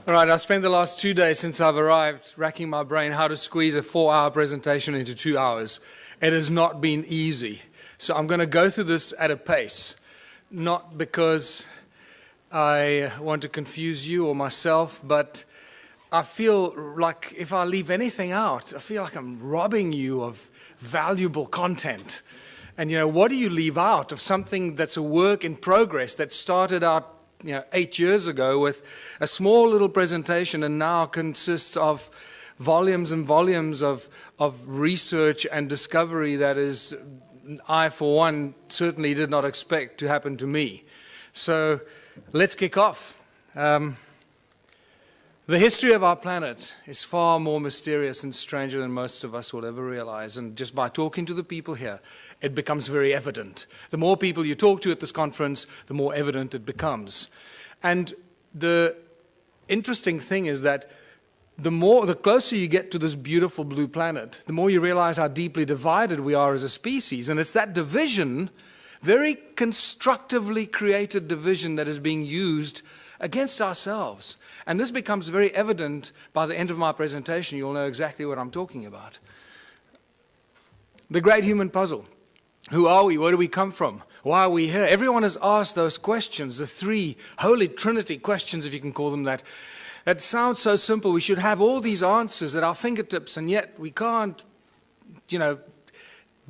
All right, I spent the last 2 days since I've arrived racking my brain how to squeeze a 4-hour presentation into 2 hours. It has not been easy. So I'm going to go through this at a pace, not because I want to confuse you or myself, but I feel like if I leave anything out, I feel like I'm robbing you of valuable content. And, what do you leave out of something that's a work in progress that started out 8 years ago with a small little presentation and now consists of volumes and volumes of research and discovery that is, I for one, certainly did not expect to happen to me. So let's kick off. The history of our planet is far more mysterious and stranger than most of us will ever realize. And just by talking to the people here, it becomes very evident. The more people you talk to at this conference, the more evident it becomes. And the interesting thing is that the closer you get to this beautiful blue planet, the more you realize how deeply divided we are as a species. And it's that division, very constructively created division, that is being used against ourselves. And this becomes very evident by the end of my presentation. You'll know exactly what I'm talking about. The great human puzzle. Who are we? Where do we come from? Why are we here? Everyone has asked those questions, the three Holy Trinity questions, if you can call them that. That sounds so simple. We should have all these answers at our fingertips, and yet we can't,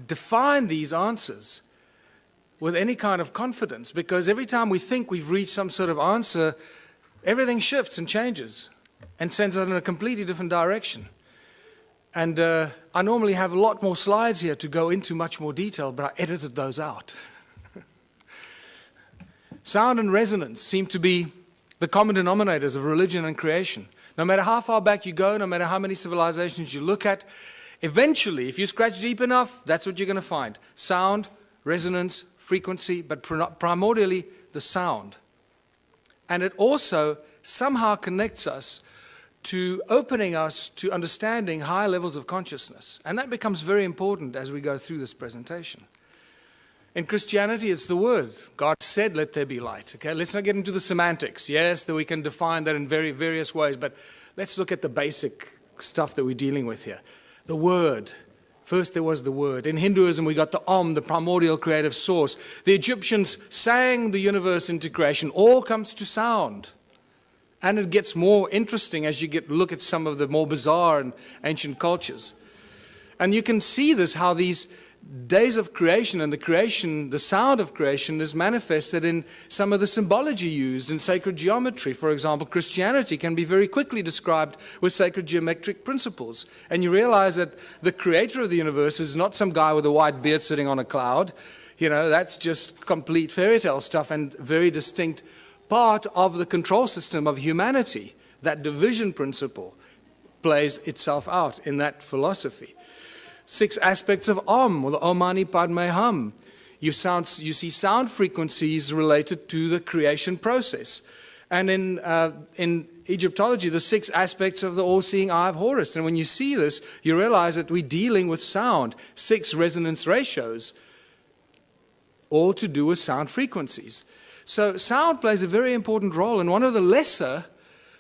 define these answers with any kind of confidence, because every time we think we've reached some sort of answer, everything shifts and changes and sends us in a completely different direction. And I normally have a lot more slides here to go into much more detail, but I edited those out. Sound and resonance seem to be the common denominators of religion and creation. No matter how far back you go, no matter how many civilizations you look at, eventually, if you scratch deep enough, that's what you're going to find. Sound, resonance, frequency, but primordially the sound. And it also somehow connects us to opening us to understanding high levels of consciousness. And that becomes very important as we go through this presentation. In Christianity, it's the word. God said, let there be light. Okay, let's not get into the semantics. Yes, that we can define that in very various ways, but let's look at the basic stuff that we're dealing with here. The word. First there was the word. In Hinduism, we got the Om, the primordial creative source. The Egyptians sang the universe into creation. All comes to sound. And it gets more interesting as you look at some of the more bizarre and ancient cultures. And you can see this, how these days of creation and the sound of creation is manifested in some of the symbology used in sacred geometry. For example, Christianity can be very quickly described with sacred geometric principles. And you realize that the creator of the universe is not some guy with a white beard sitting on a cloud. That's just complete fairy tale stuff and very distinct part of the control system of humanity. That division principle plays itself out in that philosophy. 6 aspects of Om, or the Om Mani Padme Hum. You see sound frequencies related to the creation process. And in Egyptology, the 6 aspects of the all-seeing eye of Horus. And when you see this, you realize that we're dealing with sound, 6 resonance ratios, all to do with sound frequencies. So sound plays a very important role, and one of the lesser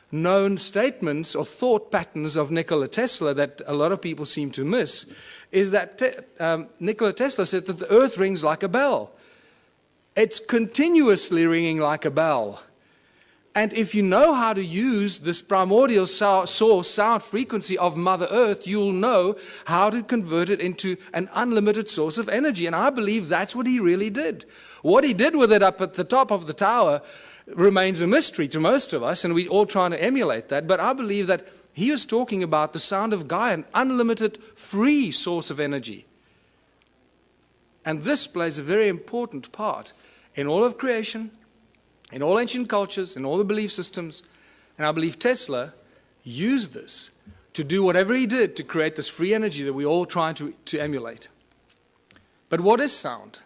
known statements or thought patterns of Nikola Tesla that a lot of people seem to miss is that Nikola Tesla said that the earth rings like a bell. It's continuously ringing like a bell. And if you know how to use this primordial source sound frequency of Mother Earth, you'll know how to convert it into an unlimited source of energy. And I believe that's what he really did. What he did with it up at the top of the tower remains a mystery to most of us, and we're all trying to emulate that. But I believe that he was talking about the sound of Gaia, an unlimited free source of energy. And this plays a very important part in all of creation, in all ancient cultures, in all the belief systems. And I believe Tesla used this to do whatever he did to create this free energy that we all try to emulate. But what is sound?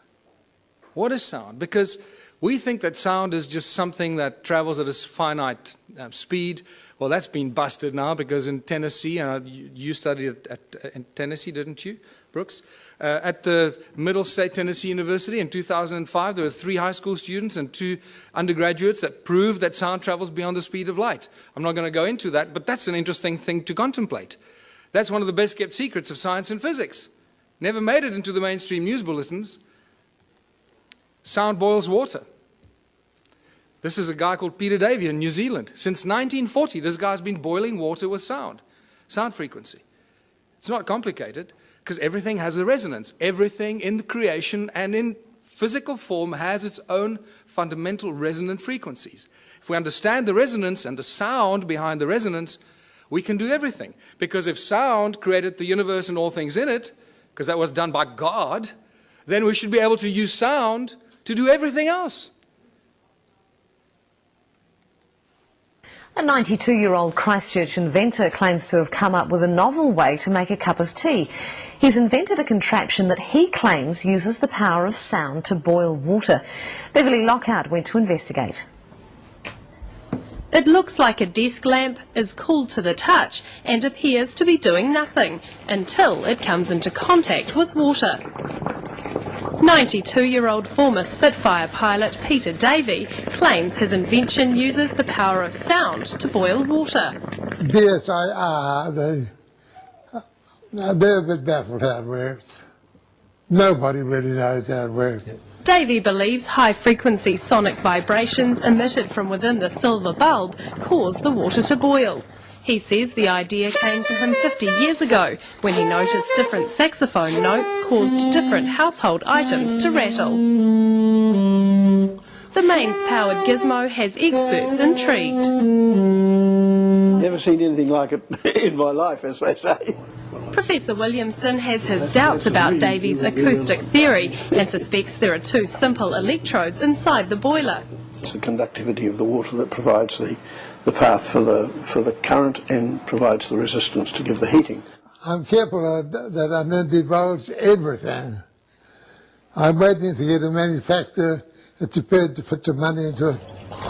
What is sound? Because we think that sound is just something that travels at a finite speed. Well, that's been busted now, because in Tennessee, you studied in Tennessee, didn't you? Brooks, at the Middle State Tennessee University in 2005. There were 3 high school students and 2 undergraduates that proved that sound travels beyond the speed of light. I'm not going to go into that, but that's an interesting thing to contemplate. That's one of the best kept secrets of science and physics. Never made it into the mainstream news bulletins. Sound boils water. This is a guy called Peter Davey in New Zealand. Since 1940, this guy's been boiling water with sound frequency. It's not complicated, because everything has a resonance. Everything in the creation and in physical form has its own fundamental resonant frequencies. If we understand the resonance and the sound behind the resonance, we can do everything. Because if sound created the universe and all things in it, because that was done by God, then we should be able to use sound to do everything else. A 92-year-old Christchurch inventor claims to have come up with a novel way to make a cup of tea. He's invented a contraption that he claims uses the power of sound to boil water. Beverly Lockhart went to investigate. It looks like a desk lamp, is cool to the touch and appears to be doing nothing until it comes into contact with water. 92-year-old former Spitfire pilot Peter Davey claims his invention uses the power of sound to boil water. DSIR, they're a bit baffled how it works. Nobody really knows how it works. Davey believes high-frequency sonic vibrations emitted from within the silver bulb cause the water to boil. He says the idea came to him 50 years ago when he noticed different saxophone notes caused different household items to rattle. The mains-powered gizmo has experts intrigued. Never seen anything like it in my life, as they say. Professor Williamson has his doubts about Davey's acoustic theory and suspects there are 2 simple electrodes inside the boiler. It's the conductivity of the water that provides the path for the current and provides the resistance to give the heating. I'm careful that I don't divulge everything. I'm waiting to get a manufacturer that's prepared to put some money into it.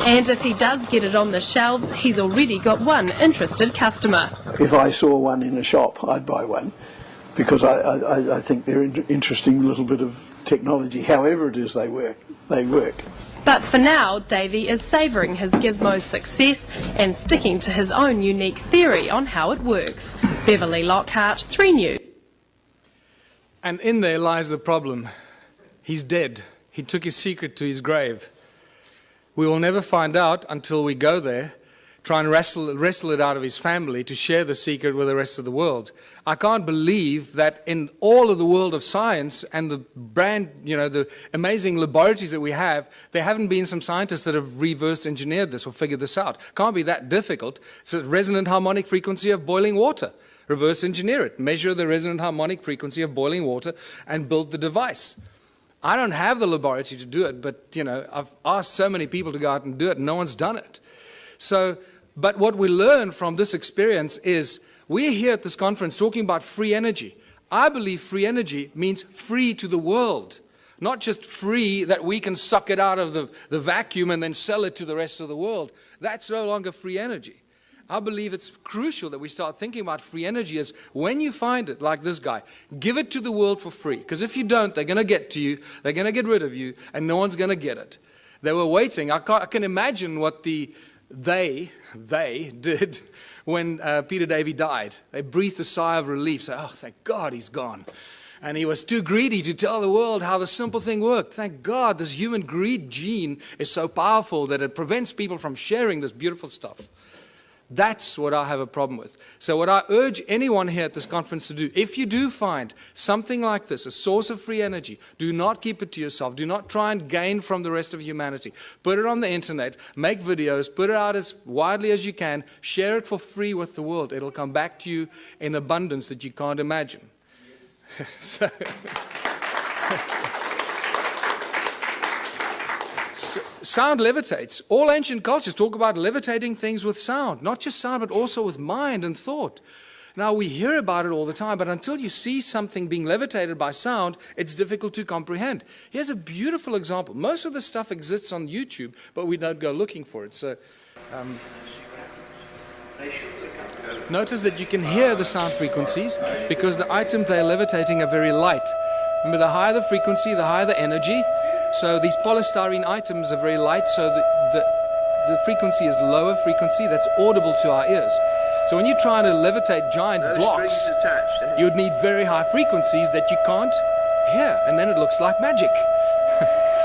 And if he does get it on the shelves, he's already got one interested customer. If I saw one in a shop, I'd buy one, because I think they're an interesting little bit of technology. However it is they work. But for now, Davey is savouring his gizmo's success and sticking to his own unique theory on how it works. Beverly Lockhart, 3 News. And in there lies the problem. He's dead. He took his secret to his grave. We will never find out until we go there, try and wrestle it out of his family to share the secret with the rest of the world. I can't believe that in all of the world of science and the the amazing laboratories that we have, there haven't been some scientists that have reverse engineered this or figured this out. Can't be that difficult. It's a resonant harmonic frequency of boiling water. Reverse engineer it. Measure the resonant harmonic frequency of boiling water and build the device. I don't have the laboratory to do it, but I've asked so many people to go out and do it, and no one's done it. So, but what we learn from this experience is we're here at this conference talking about free energy. I believe free energy means free to the world, not just free that we can suck it out of the vacuum and then sell it to the rest of the world. That's no longer free energy. I believe it's crucial that we start thinking about free energy as when you find it, like this guy, give it to the world for free. Because if you don't, they're going to get to you, they're going to get rid of you, and no one's going to get it. They were waiting. I can imagine what they did when Peter Davey died. They breathed a sigh of relief, say, oh, thank God he's gone. And he was too greedy to tell the world how the simple thing worked. Thank God this human greed gene is so powerful that it prevents people from sharing this beautiful stuff. That's what I have a problem with. So what I urge anyone here at this conference to do, if you do find something like this, a source of free energy, do not keep it to yourself. Do not try and gain from the rest of humanity. Put it on the internet, make videos, put it out as widely as you can, share it for free with the world. It'll come back to you in abundance that you can't imagine. Yes. Sound levitates. All ancient cultures talk about levitating things with sound. Not just sound, but also with mind and thought. Now, we hear about it all the time, but until you see something being levitated by sound, it's difficult to comprehend. Here's a beautiful example. Most of the stuff exists on YouTube, but we don't go looking for it. So, notice that you can hear the sound frequencies because the items they're levitating are very light. Remember, the higher the frequency, the higher the energy. So these polystyrene items are very light, so the frequency is lower frequency that's audible to our ears. So when you're trying to levitate giant blocks, you would need very high frequencies that you can't hear, and then it looks like magic.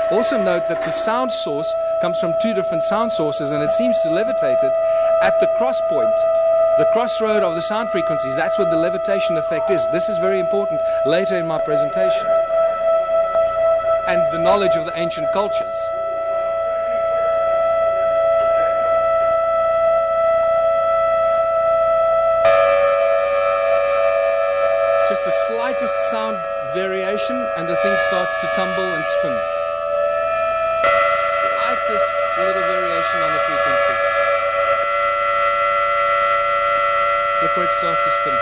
Also note that the sound source comes from two different sound sources, and it seems to levitate it at the cross point, the crossroad of the sound frequencies. That's what the levitation effect is. This is very important later in my presentation. And the knowledge of the ancient cultures. Just the slightest sound variation and the thing starts to tumble and spin. Slightest little variation on the frequency. Look where it starts to spin.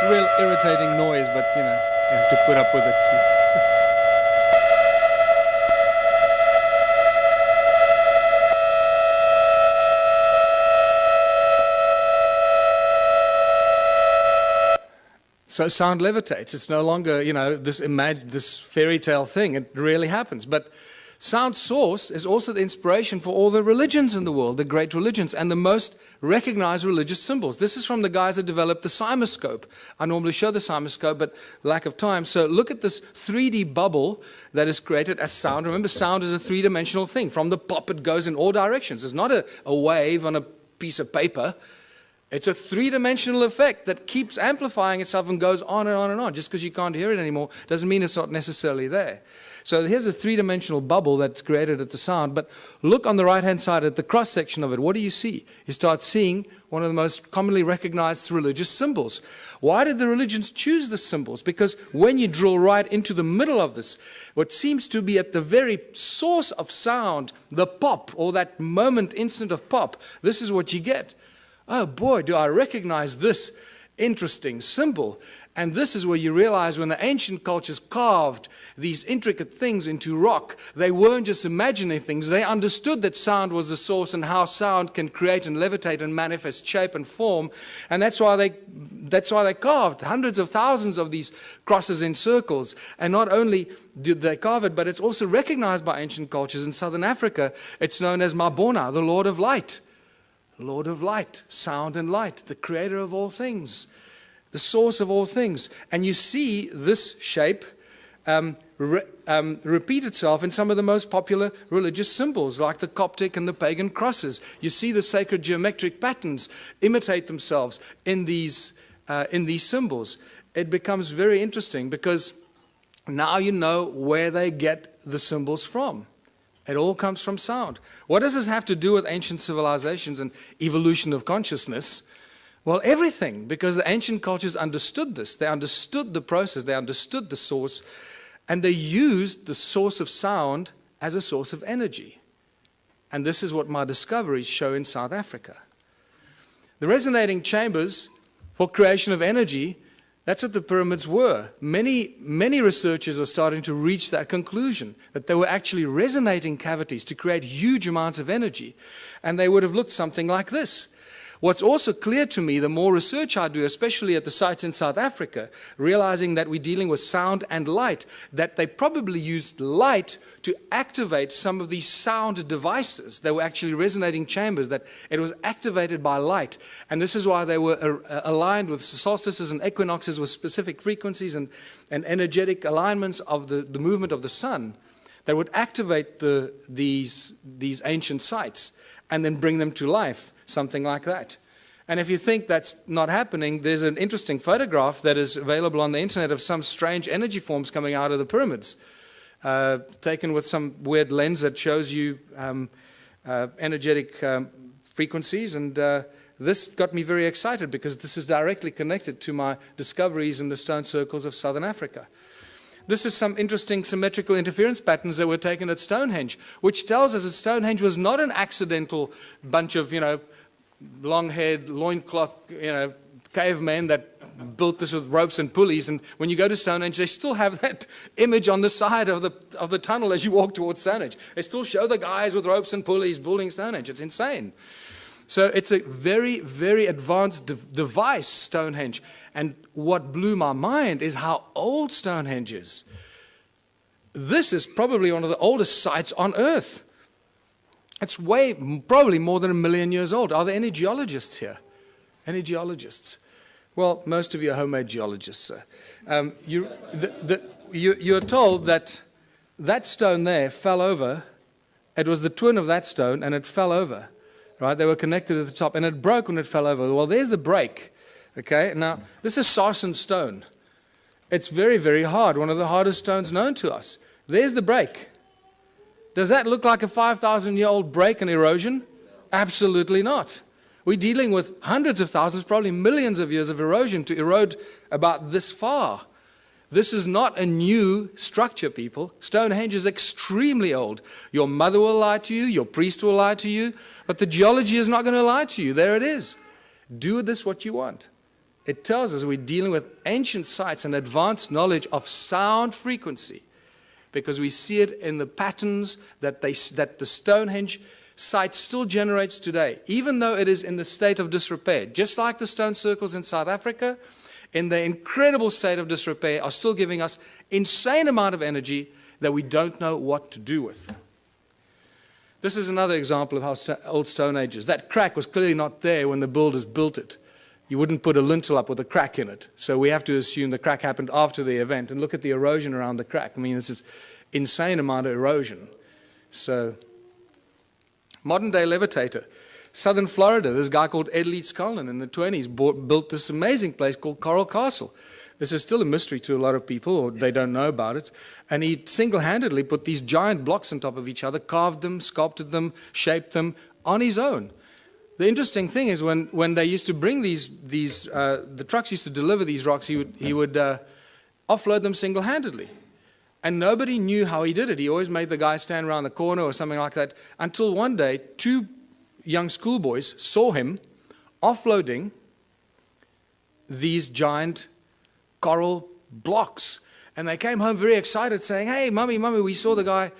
Real irritating noise, but you know, you have to put up with it too. So sound levitates. It's no longer, you know, this fairy tale thing. It really happens. But sound source is also the inspiration for all the religions in the world, the great religions, and the most recognized religious symbols. This is from the guys that developed the cymoscope. I normally show the cymoscope, but lack of time. So look at this 3D bubble that is created as sound. Remember, sound is a three-dimensional thing. From the pop, it goes in all directions. It's not a wave on a piece of paper. It's a three-dimensional effect that keeps amplifying itself and goes on and on and on. Just because you can't hear it anymore doesn't mean it's not necessarily there. So here's a three-dimensional bubble that's created at the sound, but look on the right-hand side at the cross-section of it. What do you see? You start seeing one of the most commonly recognized religious symbols. Why did the religions choose the symbols? Because when you drill right into the middle of this, what seems to be at the very source of sound, the pop, or that moment, instant of pop, this is what you get. Oh boy, do I recognize this interesting symbol. And this is where you realize when the ancient cultures carved these intricate things into rock, they weren't just imagining things. They understood that sound was the source and how sound can create and levitate and manifest shape and form. And that's why they carved hundreds of thousands of these crosses in circles. And not only did they carve it, but it's also recognized by ancient cultures. In southern Africa, it's known as Mabona, the Lord of Light. Lord of Light, sound and light, the creator of all things. The source of all things. And you see this shape repeat itself in some of the most popular religious symbols, like the Coptic and the Pagan Crosses. You see the sacred geometric patterns imitate themselves in these symbols. It becomes very interesting because now you know where they get the symbols from. It all comes from sound. What does this have to do with ancient civilizations and evolution of consciousness? Well, everything, because the ancient cultures understood this. They understood the process, they understood the source, and they used the source of sound as a source of energy. And this is what my discoveries show in South Africa. The resonating chambers for creation of energy, that's what the pyramids were. Many researchers are starting to reach that conclusion, that they were actually resonating cavities to create huge amounts of energy. And they would have looked something like this. What's also clear to me, the more research I do, especially at the sites in South Africa, realizing that we're dealing with sound and light, that they probably used light to activate some of these sound devices. They were actually resonating chambers, that it was activated by light. And this is why they were aligned with solstices and equinoxes with specific frequencies and energetic alignments of the movement of the sun that would activate these ancient sites and then bring them to life. Something like that. And if you think that's not happening, there's an interesting photograph that is available on the internet of some strange energy forms coming out of the pyramids, taken with some weird lens that shows you energetic frequencies, and this got me very excited because this is directly connected to my discoveries in the stone circles of southern Africa. This is some interesting symmetrical interference patterns that were taken at Stonehenge, which tells us that Stonehenge was not an accidental bunch of, long-haired, loincloth, cavemen that built this with ropes and pulleys. And when you go to Stonehenge, they still have that image on the side of the tunnel as you walk towards Stonehenge. They still show the guys with ropes and pulleys building Stonehenge. It's insane. So it's a very, very advanced device, Stonehenge. And what blew my mind is how old Stonehenge is. This is probably one of the oldest sites on Earth. It's probably more than 1 million years old. Are there any geologists here? Any geologists? Well, most of you are homemade geologists. You're told that that stone there fell over. It was the twin of that stone, and it fell over. Right? They were connected at the top, and it broke when it fell over. Well, there's the break. Okay, now this is sarsen stone. It's very, very hard, one of the hardest stones known to us. There's the break. Does that look like a 5,000-year-old break and erosion? Absolutely not. We're dealing with hundreds of thousands, probably millions of years of erosion to erode about this far. This is not a new structure, people. Stonehenge is extremely old. Your mother will lie to you, your priest will lie to you, but the geology is not going to lie to you. There it is. Do with this what you want. It tells us we're dealing with ancient sites and advanced knowledge of sound frequency, because we see it in the patterns that the Stonehenge site still generates today, even though it is in the state of disrepair. Just like the stone circles in South Africa, in the incredible state of disrepair, are still giving us insane amount of energy that we don't know what to do with. This is another example of how old Stone Age is. That crack was clearly not there when the builders built it. You wouldn't put a lintel up with a crack in it. So we have to assume the crack happened after the event. And look at the erosion around the crack. I mean, this is insane amount of erosion. So, modern day levitator. Southern Florida, this guy called Ed Leeds Cullen in the 20s built this amazing place called Coral Castle. This is still a mystery to a lot of people, or they don't know about it. And he single-handedly put these giant blocks on top of each other, carved them, sculpted them, shaped them on his own. The interesting thing is when they used to bring the trucks used to deliver these rocks, he would offload them single-handedly. And nobody knew how he did it. He always made the guy stand around the corner or something like that, until one day, 2 young schoolboys saw him offloading these giant coral blocks. And they came home very excited saying, "Hey, Mummy, we saw the guy."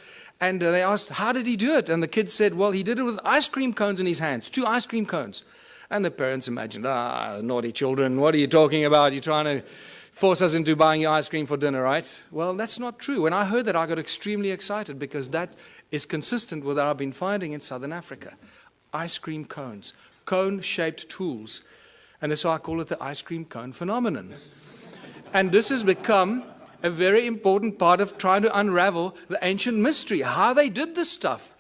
And they asked, "How did he do it?" And the kid said, "Well, he did it with ice cream cones in his hands, 2 ice cream cones." And the parents imagined, naughty children, what are you talking about? You're trying to force us into buying your ice cream for dinner, right? Well, that's not true. When I heard that, I got extremely excited, because that is consistent with what I've been finding in southern Africa. Ice cream cones, cone-shaped tools. And that's why I call it the ice cream cone phenomenon. And this has become a very important part of trying to unravel the ancient mystery, how they did this stuff.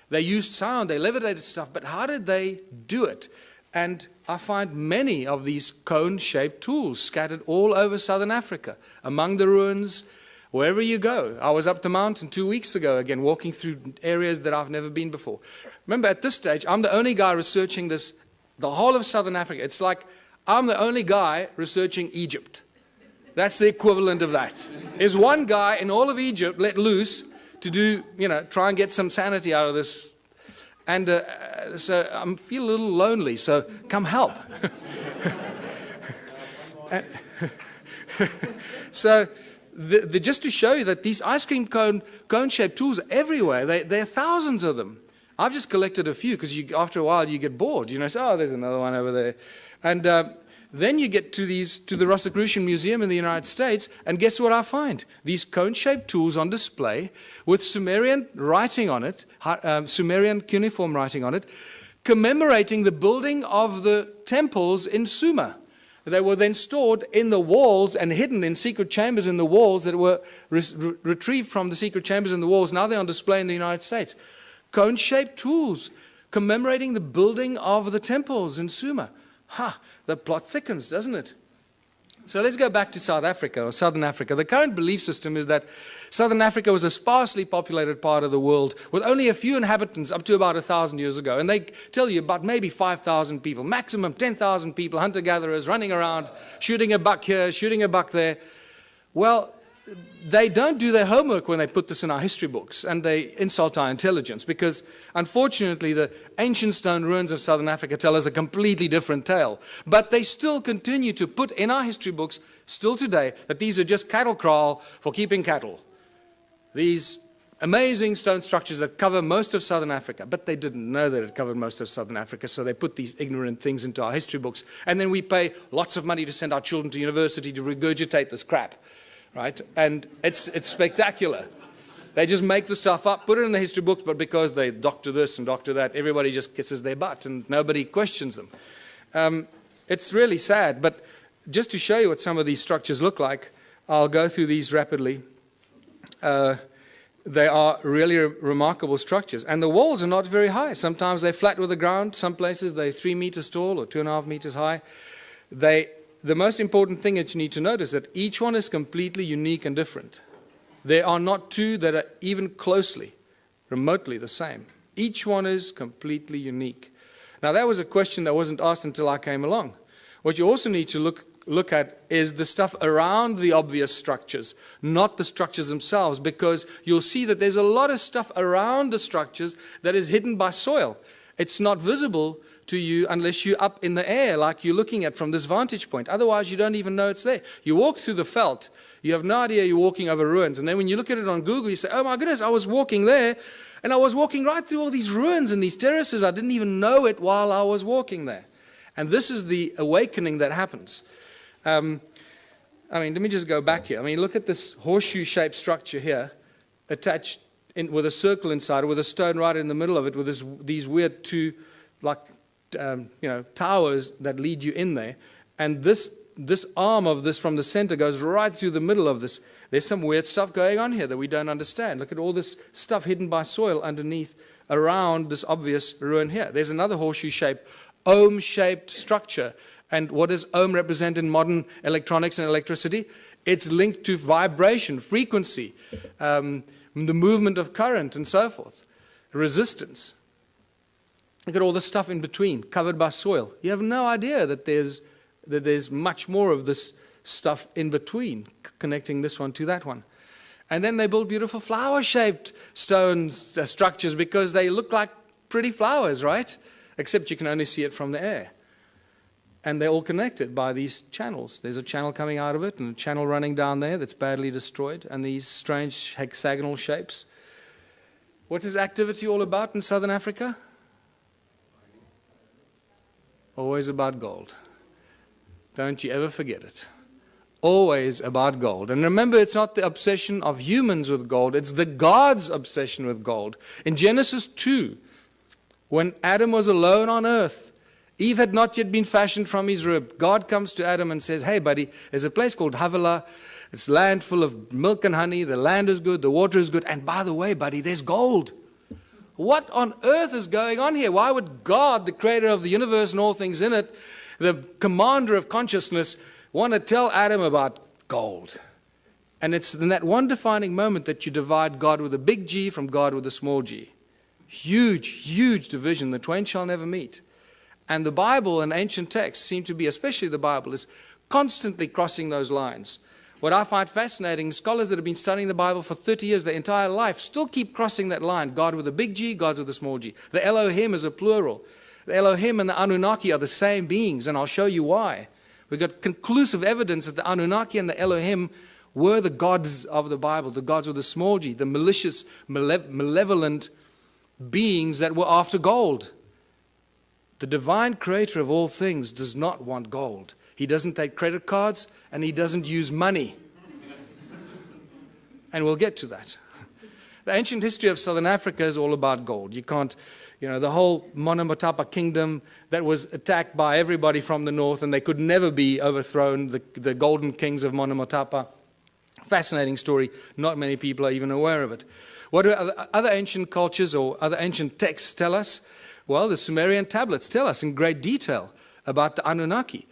They used sound, they levitated stuff, but how did they do it? And I find many of these cone-shaped tools scattered all over southern Africa, among the ruins, wherever you go. I was up the mountain 2 weeks ago, again, walking through areas that I've never been before. Remember, at this stage, I'm the only guy researching this, the whole of southern Africa. It's like I'm the only guy researching Egypt. That's the equivalent of that. There's one guy in all of Egypt let loose to do, try and get some sanity out of this. And so I feel a little lonely, so come help. So just to show you that these ice cream cone-shaped tools are everywhere. There are thousands of them. I've just collected a few, because after a while you get bored. Say, oh, there's another one over there. And then you get to the Rosicrucian Museum in the United States, and guess what I find? These cone-shaped tools on display with Sumerian writing on it, Sumerian cuneiform writing on it, commemorating the building of the temples in Sumer. They were then stored in the walls and hidden in secret chambers in the walls that were retrieved from the secret chambers in the walls. Now they're on display in the United States. Cone-shaped tools commemorating the building of the temples in Sumer. The plot thickens, doesn't it? So let's go back to South Africa, or Southern Africa. The current belief system is that Southern Africa was a sparsely populated part of the world with only a few inhabitants up to about 1,000 years ago. And they tell you about maybe 5,000 people, maximum 10,000 people, hunter-gatherers running around, shooting a buck here, shooting a buck there. Well, they don't do their homework when they put this in our history books, and they insult our intelligence, because unfortunately the ancient stone ruins of Southern Africa tell us a completely different tale. But they still continue to put in our history books, still today, that these are just cattle kraal for keeping cattle. These amazing stone structures that cover most of Southern Africa. But they didn't know that it covered most of Southern Africa, so they put these ignorant things into our history books. And then we pay lots of money to send our children to university to regurgitate this crap. Right? And it's spectacular. They just make the stuff up, put it in the history books, but because they doctor this and doctor that, everybody just kisses their butt and nobody questions them. It's really sad, but just to show you what some of these structures look like, I'll go through these rapidly. They are really remarkable structures. And the walls are not very high. Sometimes they're flat with the ground. Some places they're 3 meters tall or 2.5 meters high. The most important thing that you need to notice is that each one is completely unique and different. There are not two that are even closely, remotely the same. Each one is completely unique. Now that was a question that wasn't asked until I came along. What you also need to look at is the stuff around the obvious structures, not the structures themselves, because you'll see that there's a lot of stuff around the structures that is hidden by soil. It's not visible to you unless you're up in the air, like you're looking at from this vantage point. Otherwise, you don't even know it's there. You walk through the veld, you have no idea you're walking over ruins. And then when you look at it on Google, you say, oh my goodness, I was walking there, and I was walking right through all these ruins and these terraces. I didn't even know it while I was walking there. And this is the awakening that happens. I mean, let me just go back here. I mean, look at this horseshoe-shaped structure here, attached with a circle inside, with a stone right in the middle of it, with these weird two, like, towers that lead you in there. And this arm of this from the center goes right through the middle of this. There's some weird stuff going on here that we don't understand. Look at all this stuff hidden by soil underneath, around this obvious ruin here. There's another horseshoe-shaped, ohm-shaped structure. And what does ohm represent in modern electronics and electricity? It's linked to vibration, frequency, the movement of current, and so forth. Resistance. Look at all the stuff in between, covered by soil. You have no idea that there's much more of this stuff in between, connecting this one to that one. And then they build beautiful flower-shaped stone structures because they look like pretty flowers, right? Except you can only see it from the air. And they're all connected by these channels. There's a channel coming out of it and a channel running down there that's badly destroyed, and these strange hexagonal shapes. What is activity all about in Southern Africa? Always about gold. Don't you ever forget it. Always about gold. And remember, it's not the obsession of humans with gold, it's the God's obsession with gold. In Genesis 2, when Adam was alone on earth, Eve had not yet been fashioned from his rib. God comes to Adam and says, hey buddy, there's a place called Havilah. It's land full of milk and honey. The land is good, the water is good. And by the way, buddy, there's gold. What on earth is going on here? Why would God, the creator of the universe and all things in it, the commander of consciousness, want to tell Adam about gold? And it's in that one defining moment that you divide God with a big G from God with a small g. Huge, huge division. The twain shall never meet. And the Bible and ancient texts seem to be, especially the Bible, is constantly crossing those lines. What I find fascinating, scholars that have been studying the Bible for 30 years, their entire life, still keep crossing that line. God with a big G, God with a small g. The Elohim is a plural. The Elohim and the Annunaki are the same beings, and I'll show you why. We've got conclusive evidence that the Annunaki and the Elohim were the gods of the Bible, the gods with a small g, the malicious, malevolent beings that were after gold. The divine creator of all things does not want gold. He doesn't take credit cards, and he doesn't use money. And we'll get to that. The ancient history of Southern Africa is all about gold. You can't, the whole Monomotapa kingdom that was attacked by everybody from the north, and they could never be overthrown, the golden kings of Monomotapa. Fascinating story. Not many people are even aware of it. What do other ancient cultures or other ancient texts tell us? Well, the Sumerian tablets tell us in great detail about the Annunaki.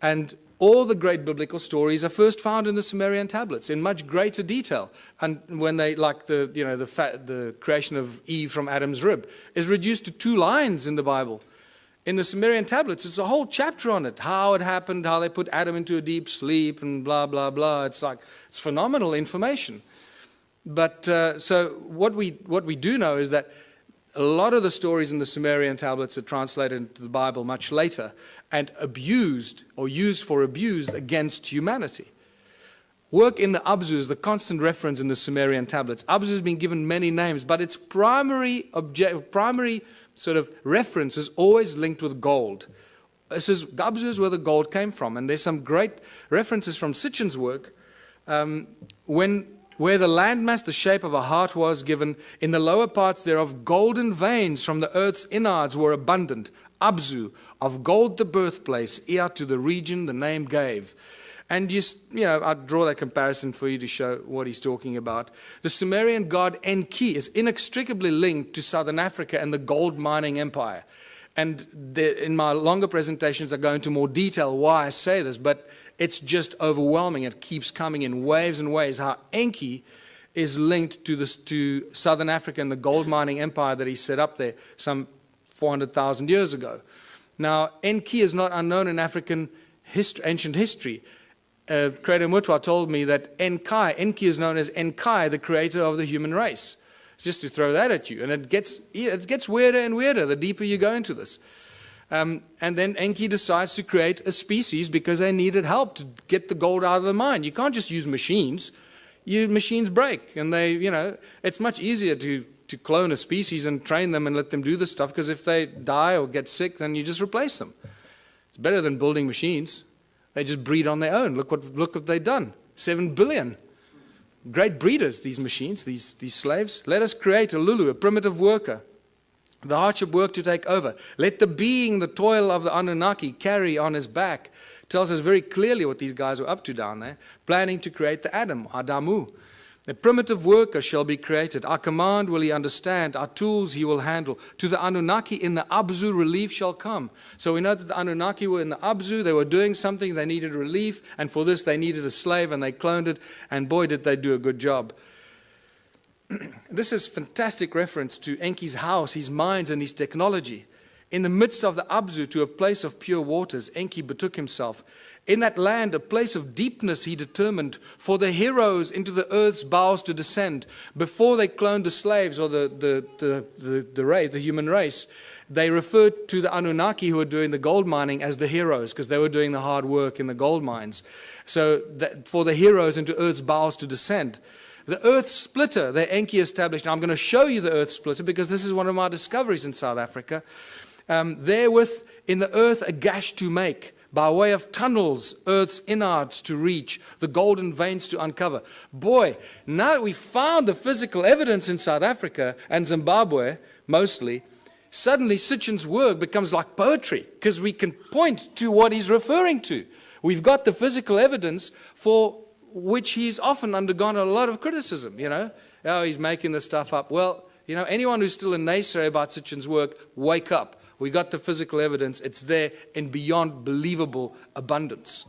And all the great biblical stories are first found in the Sumerian tablets in much greater detail. And when they, like the creation of Eve from Adam's rib, is reduced to 2 lines in the Bible. In the Sumerian tablets, it's a whole chapter on it, how it happened, how they put Adam into a deep sleep, and blah, blah, blah. It's phenomenal information. But so what we do know is that a lot of the stories in the Sumerian tablets are translated into the Bible much later and abused or used for abuse against humanity. Work in the ABZU is the constant reference in the Sumerian tablets. ABZU has been given many names, but its primary sort of reference is always linked with gold. This is ABZU is where the gold came from, and there's some great references from Sitchin's work where the landmass, the shape of a heart was given, in the lower parts thereof golden veins from the earth's innards were abundant. ABZU, of gold the birthplace, Ea to the region the name gave. And I'll draw that comparison for you to show what he's talking about. The Sumerian god Enki is inextricably linked to Southern Africa and the gold mining empire. And in my longer presentations, I go into more detail why I say this, but it's just overwhelming. It keeps coming in waves and waves, how Enki is linked to Southern Africa and the gold mining empire that he set up there some 400,000 years ago. Now, Enki is not unknown in African ancient history. Creator Mutwa told me that Enki is known as Enki, the creator of the human race. Just to throw that at you. And it gets weirder and weirder the deeper you go into this. And then Enki decides to create a species because they needed help to get the gold out of the mine. You can't just use machines. Machines break. And it's much easier to clone a species and train them and let them do this stuff, because if they die or get sick, then you just replace them. It's better than building machines. They just breed on their own. Look what they've done. 7 billion. Great breeders, these machines, these slaves. Let us create a Lulu, a primitive worker. The hardship work to take over. Let the being, the toil of the Annunaki carry on his back. Tells us very clearly what these guys were up to down there. Planning to create the Adamu. A primitive worker shall be created. Our command will he understand. Our tools he will handle. To the Annunaki in the ABZU relief shall come. So we know that the Annunaki were in the ABZU. They were doing something. They needed relief. And for this they needed a slave, and they cloned it. And boy, did they do a good job. This is fantastic reference to Enki's house, his mines, and his technology. In the midst of the ABZU, to a place of pure waters, Enki betook himself. In that land, a place of deepness he determined for the heroes into the earth's bowels to descend. Before they cloned the slaves or the human race, they referred to the Annunaki who were doing the gold mining as the heroes, because they were doing the hard work in the gold mines. So for the heroes into earth's bowels to descend. The earth splitter that Enki established. Now I'm going to show you the earth splitter because this is one of my discoveries in South Africa. Therewith in the earth a gash to make, by way of tunnels, earth's innards to reach, the golden veins to uncover. Boy, now that we found the physical evidence in South Africa and Zimbabwe, mostly, suddenly Sitchin's work becomes like poetry, because we can point to what he's referring to. We've got the physical evidence for which he's often undergone a lot of criticism, Oh, he's making this stuff up. Well, anyone who's still a naysayer about Sitchin's work, wake up. We got the physical evidence. It's there in beyond believable abundance.